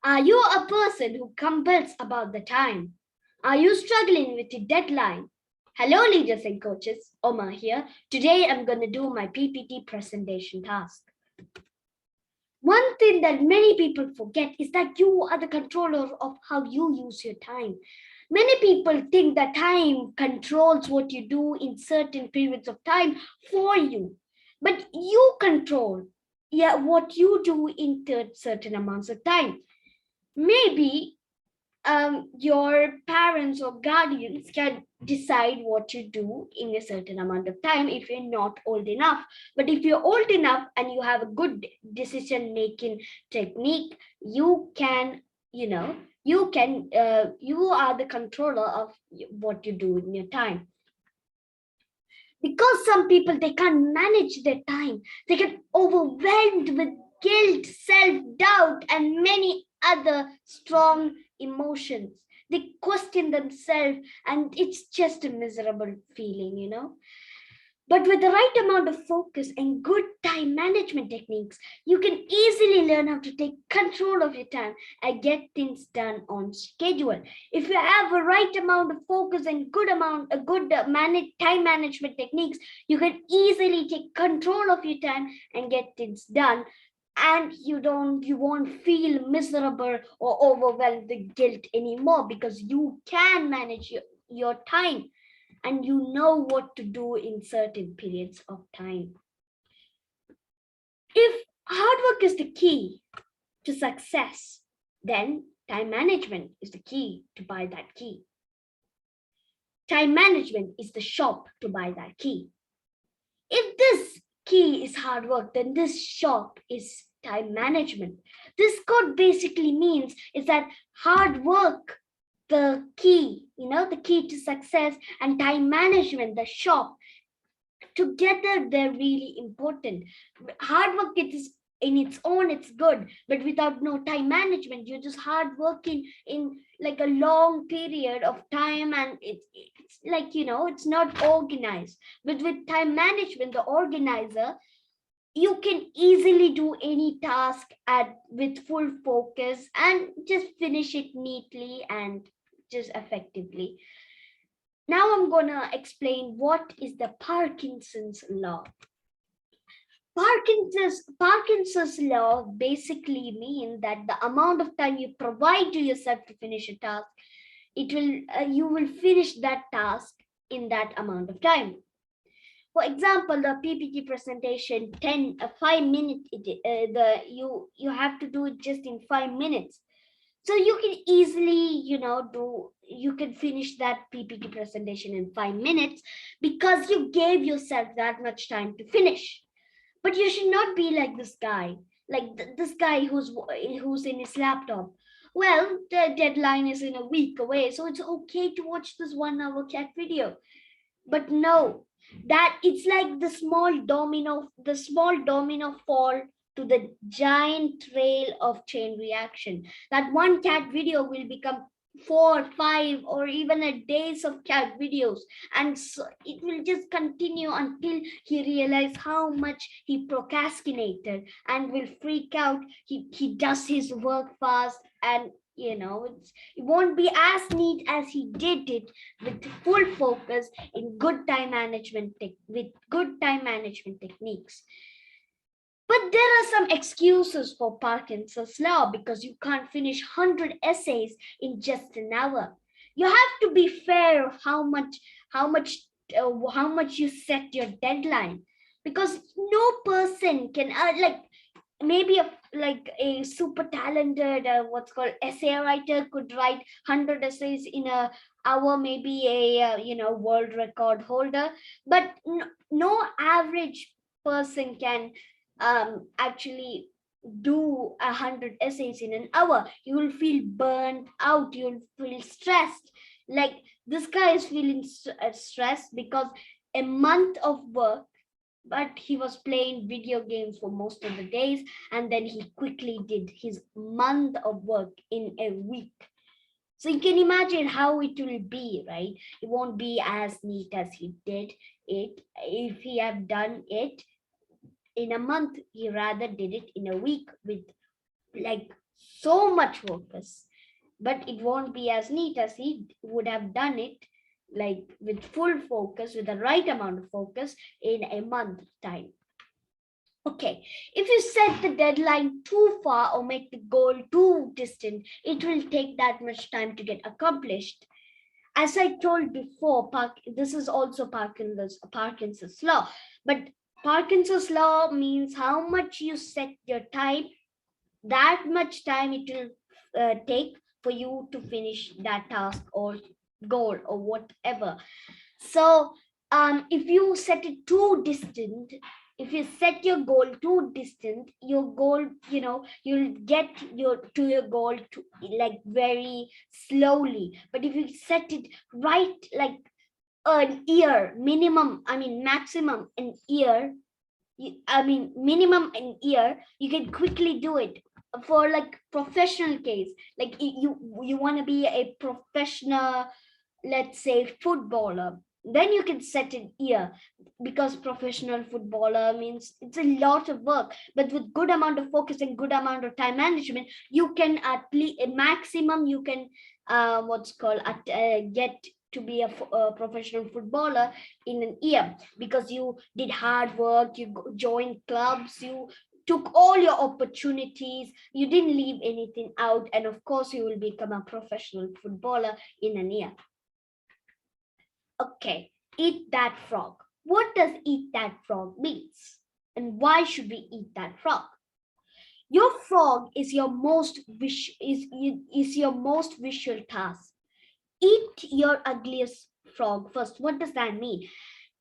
Are you a person who compels about the time? Are you struggling with the deadline? Hello, leaders and coaches. Omar here. Today I'm going to do my PPT presentation task. One thing that many people forget is that you are the controller of how you use your time. Many people think that time controls what you do in certain periods of time for you, but you control what you do in certain amounts of time. Maybe your parents or guardians can decide what you do in a certain amount of time if you're not old enough. But if you're old enough and you have a good decision making technique, you can, you are the controller of what you do in your time. Because some people they can't manage their time, they get overwhelmed with guilt, self-doubt, and many other strong emotions. They question themselves, and it's just a miserable feeling. But with the right amount of focus and good time management techniques, you can easily learn how to take control of your time and get things done on schedule. If you have a right amount of focus and time management techniques, you can easily take control of your time and get things done. And you won't feel miserable or overwhelmed with guilt anymore because you can manage your time and you know what to do in certain periods of time. If hard work is the key to success, then time management is the key to buy that key. Time management is the shop to buy that key. If this key is hard work, then this shop is time management. This code basically means is that hard work, the key, the key to success, and time management, the shop, together they're really important. Hard work, it is in its own, it's good, but without no time management, you're just hard working in like a long period of time, and it's like, it's not organized. But with time management, the organizer, you can easily do any task at with full focus and just finish it neatly and just effectively. Now I'm going to explain what is the Parkinson's law. Parkinson's law basically mean that the amount of time you provide to yourself to finish a task, you will finish that task in that amount of time. For example, the PPT presentation, 5 minutes. You have to do it just in 5 minutes. So you can easily, you can finish that PPT presentation in 5 minutes because you gave yourself that much time to finish. But you should not be like this guy, this guy who's in his laptop. Well, the deadline is in a week away, so it's okay to watch this 1 hour cat video. But no, that it's like the small domino fall to the giant trail of chain reaction. That one cat video will become 4, 5, or even a days of cat videos, and so it will just continue until he realizes how much he procrastinated and will freak out. He does his work fast, and it won't be as neat as he did it with full focus in with good time management techniques. But there are some excuses for Parkinson's law because you can't finish 100 essays in just an hour. You have to be fair of how much how much you set your deadline, because no person can maybe a super talented what's called essay writer could write 100 essays in a hour, maybe a world record holder. But no average person can actually do 100 essays in an hour. You will feel burnt out, you'll feel stressed. Like, this guy is feeling stressed because a month of work, but he was playing video games for most of the days, and then he quickly did his month of work in a week. So you can imagine how it will be, right? It won't be as neat as he did it. If he had done it in a month, he rather did it in a week with like so much focus, but it won't be as neat as he would have done it, like with full focus, with the right amount of focus in a month time. Okay, if you set the deadline too far or make the goal too distant, it will take that much time to get accomplished. As I told before, this is also Parkinson's law. But Parkinson's law means how much you set your time, that much time it will take for you to finish that task or goal or whatever. So if you set it too distant, if you set your goal too distant, your goal, you'll get your goal to like very slowly. But if you set it right, like an year minimum, I mean maximum an year, minimum an year, you can quickly do it. For like professional case, like you want to be a professional, let's say footballer, then you can set an year, because professional footballer means it's a lot of work. But with good amount of focus and good amount of time management, you can at least a maximum, you can what's called get to be a professional footballer in an year, because you did hard work, you joined clubs, you took all your opportunities, you didn't leave anything out, and of course you will become a professional footballer in a year. Okay, eat that frog. What does eat that frog means? And why should we eat that frog? Your frog is your most is your most visual task. Eat your ugliest frog first. What does that mean?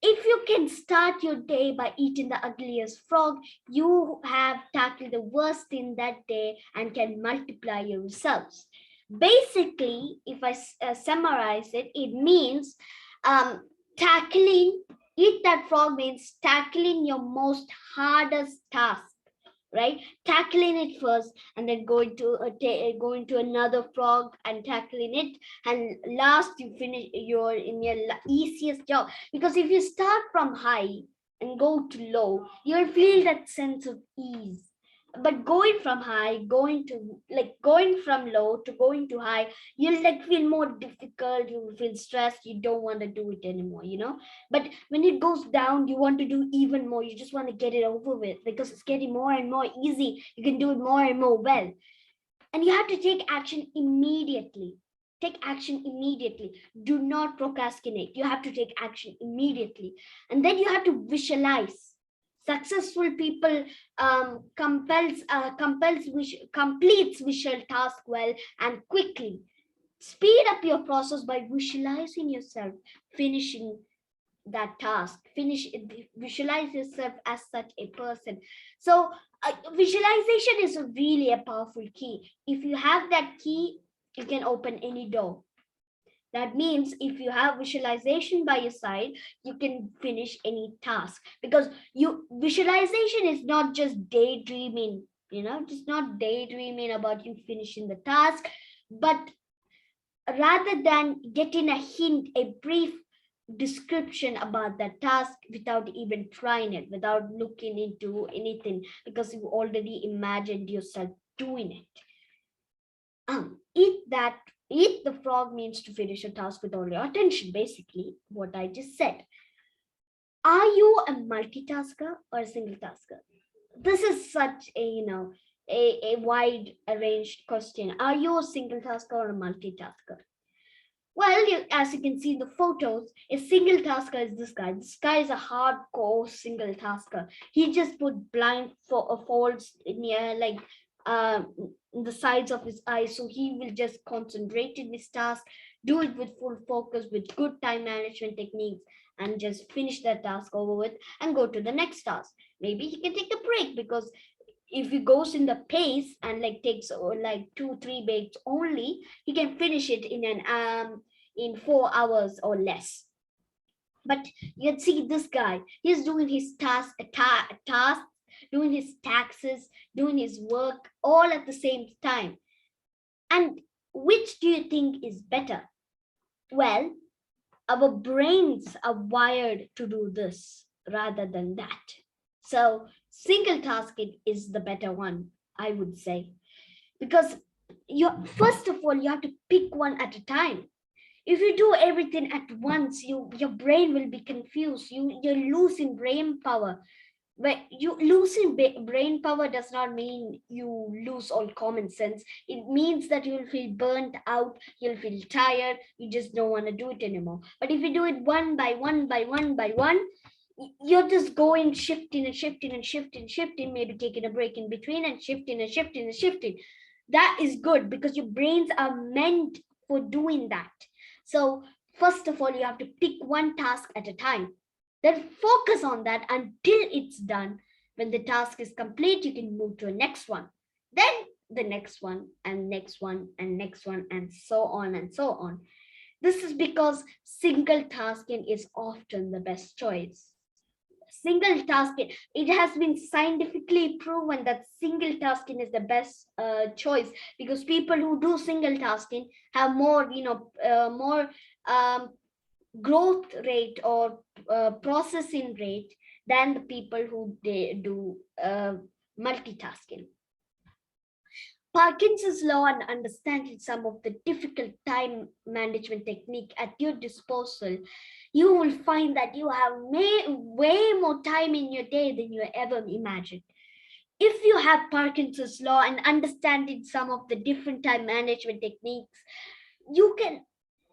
If you can start your day by eating the ugliest frog, you have tackled the worst thing that day and can multiply your results. Basically, if I summarize it, it means tackling, eat that frog means tackling your most hardest task, right? Tackling it first, and then going to another frog and tackling it, and last you finish your in your easiest job. Because if you start from high and go to low, you'll feel that sense of ease. But going from high, going from low to going to high, you'll like feel more difficult, you will feel stressed, you don't want to do it anymore. But when it goes down, you want to do even more, you just want to get it over with, because it's getting more and more easy, you can do it more and more well. And you have to take action immediately. Take action immediately. Do not procrastinate. You have to take action immediately. And then you have to visualize. Successful people completes visual task well and quickly. Speed up your process by visualizing yourself finishing that task. Visualize yourself as such a person. So visualization is really a powerful key. If you have that key, you can open any door. That means if you have visualization by your side, you can finish any task, because visualization is not just daydreaming, just not daydreaming about you finishing the task, but rather than getting a hint, a brief description about that task without even trying it, without looking into anything, because you already imagined yourself doing it. Eat the frog means to finish a task with all your attention, basically what I just said. Are you a multitasker or a single tasker? This is such a wide arranged question. Are you a single tasker or a multitasker? Well, as you can see in the photos, a single tasker is this guy. This guy is a hardcore single tasker. He just put blind folds near the sides of his eyes, so he will just concentrate in his task, do it with full focus, with good time management techniques, and just finish that task over with and go to the next task. Maybe he can take a break, because if he goes in the pace and takes 2-3 breaks only, he can finish it in 4 hours or less. But you can see this guy, he's doing his task, doing his taxes, doing his work all at the same time. And which do you think is better? Well, our brains are wired to do this rather than that. So single tasking is the better one, I would say. because you, first of all, you have to pick one at a time. If you do everything at once, your brain will be confused. You're losing brain power. But you losing brain power does not mean you lose all common sense. It means that you'll feel burnt out, you'll feel tired, you just don't want to do it anymore. But if you do it one by one by one by one, you're just going shifting and shifting and shifting, shifting, maybe taking a break in between and shifting and shifting and shifting. That is good because your brains are meant for doing that. So first of all, you have to pick one task at a time, then focus on that until it's done. When the task is complete, you can move to a next one, then the next one, and next one, and next one, and so on and so on. This is because single tasking is often the best choice. Single tasking, it has been scientifically proven that single tasking is the best choice, because people who do single tasking have more, more um, growth rate or processing rate than the people who they do multitasking. Parkinson's law and understanding some of the difficult time management technique at your disposal, you will find that you have way more time in your day than you ever imagined. If you have Parkinson's law and understanding some of the different time management techniques, you can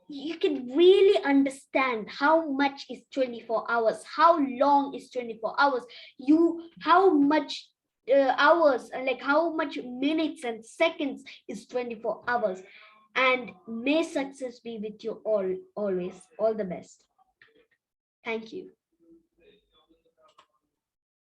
you can really understand how much is 24 hours, how long is 24 hours, you how much hours, like how much minutes and seconds is 24 hours. And may success be with you all, always. All the best. Thank you.